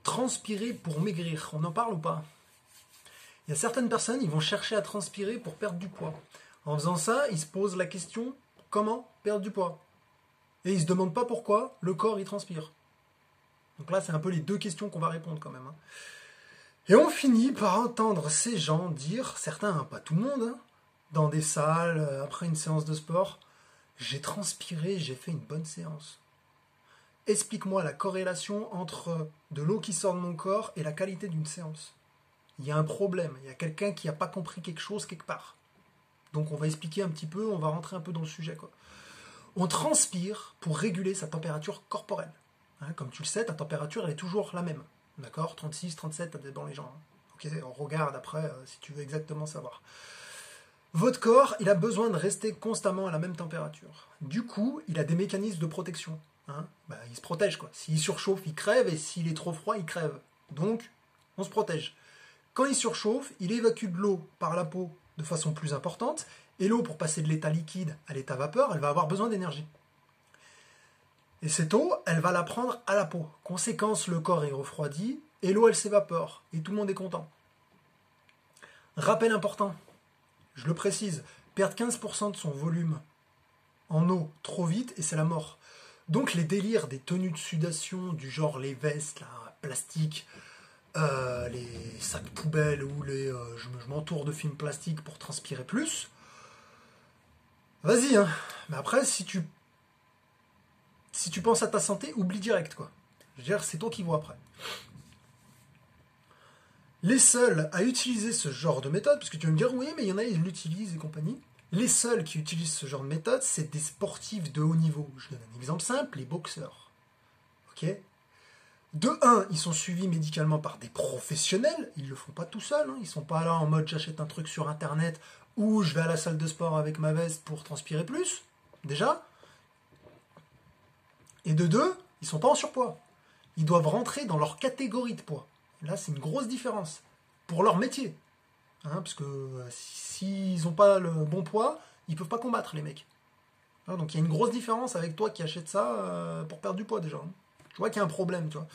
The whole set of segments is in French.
Transpirer pour maigrir, on en parle ou pas? Il y a certaines personnes, ils vont chercher à transpirer pour perdre du poids. En faisant ça, ils se posent la question, comment perdre du poids? Et ils se demandent pas pourquoi le corps il transpire. Donc là, c'est un peu les deux questions qu'on va répondre quand même. Et on finit par entendre ces gens dire, certains, pas tout le monde, dans des salles, après une séance de sport, j'ai transpiré, j'ai fait une bonne séance. Explique-moi la corrélation entre de l'eau qui sort de mon corps et la qualité d'une séance. Il y a un problème, il y a quelqu'un qui n'a pas compris quelque chose quelque part. Donc on va expliquer un petit peu, on va rentrer un peu dans le sujet, quoi. On transpire pour réguler sa température corporelle. Comme tu le sais, ta température elle est toujours la même. D'accord? 36, 37, ça dépend les gens. Ok, on regarde après si tu veux exactement savoir. Votre corps, il a besoin de rester constamment à la même température. Du coup, il a des mécanismes de protection. Il se protège, quoi. S'il surchauffe, il crève, et s'il est trop froid, il crève. Donc, on se protège. Quand il surchauffe, il évacue de l'eau par la peau de façon plus importante, et l'eau, pour passer de l'état liquide à l'état vapeur, elle va avoir besoin d'énergie. Et cette eau, elle va la prendre à la peau. Conséquence, le corps est refroidi, et l'eau, elle s'évapore, et tout le monde est content. Rappel important, je le précise, perdre 15% de son volume en eau trop vite, et c'est la mort. Donc les délires des tenues de sudation, du genre les vestes, là, plastiques, les sacs poubelles ou je m'entoure de films plastiques pour transpirer plus, vas-y, Mais après, si tu penses à ta santé, oublie direct, quoi. Je veux dire, c'est toi qui vois après. Les seuls à utiliser ce genre de méthode, parce que tu vas me dire, oui, mais il y en a, ils l'utilisent et compagnie. Les seuls qui utilisent ce genre de méthode, c'est des sportifs de haut niveau. Je donne un exemple simple, les boxeurs. Ok? De un, ils sont suivis médicalement par des professionnels, ils ne le font pas tout seuls, ils ne sont pas là en mode j'achète un truc sur internet ou je vais à la salle de sport avec ma veste pour transpirer plus, déjà. Et de deux, ils ne sont pas en surpoids. Ils doivent rentrer dans leur catégorie de poids. Là, c'est une grosse différence pour leur métier. Parce que s'ils n'ont pas le bon poids, ils ne peuvent pas combattre les mecs. Donc il y a une grosse différence avec toi qui achètes ça pour perdre du poids déjà. Je vois qu'il y a un problème, tu vois.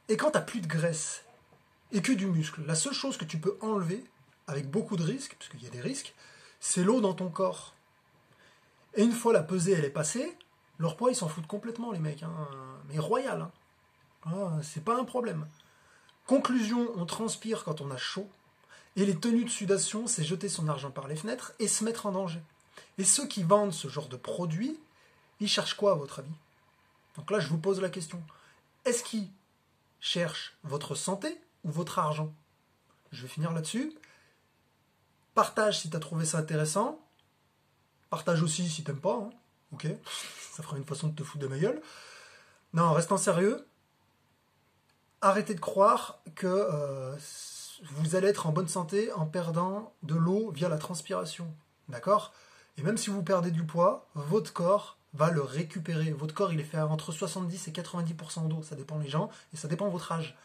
Et quand tu n'as plus de graisse et que du muscle, la seule chose que tu peux enlever, avec beaucoup de risques, parce qu'il y a des risques, c'est l'eau dans ton corps. Et une fois la pesée elle est passée, leur poids ils s'en foutent complètement les mecs, mais royal. C'est pas un problème. Conclusion, on transpire quand on a chaud, et les tenues de sudation, c'est jeter son argent par les fenêtres et se mettre en danger. Et ceux qui vendent ce genre de produits, ils cherchent quoi à votre avis? Donc là, je vous pose la question. Est-ce qu'ils cherchent votre santé ou votre argent? Je vais finir là-dessus. Partage si tu as trouvé ça intéressant. Partage aussi si t'aimes pas. Ok? Ça fera une façon de te foutre de ma gueule. Non, restant sérieux. Arrêtez de croire que vous allez être en bonne santé en perdant de l'eau via la transpiration. D'accord? Et même si vous perdez du poids, votre corps va le récupérer. Votre corps, il est fait entre 70 et 90% d'eau. Ça dépend les gens et ça dépend de votre âge.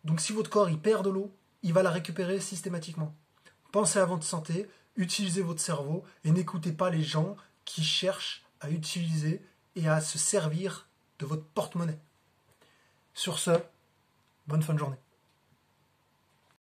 Donc si votre corps, il perd de l'eau, il va la récupérer systématiquement. Pensez à votre santé, utilisez votre cerveau et n'écoutez pas les gens qui cherchent à utiliser et à se servir de votre porte-monnaie. Sur ce, bonne fin de journée.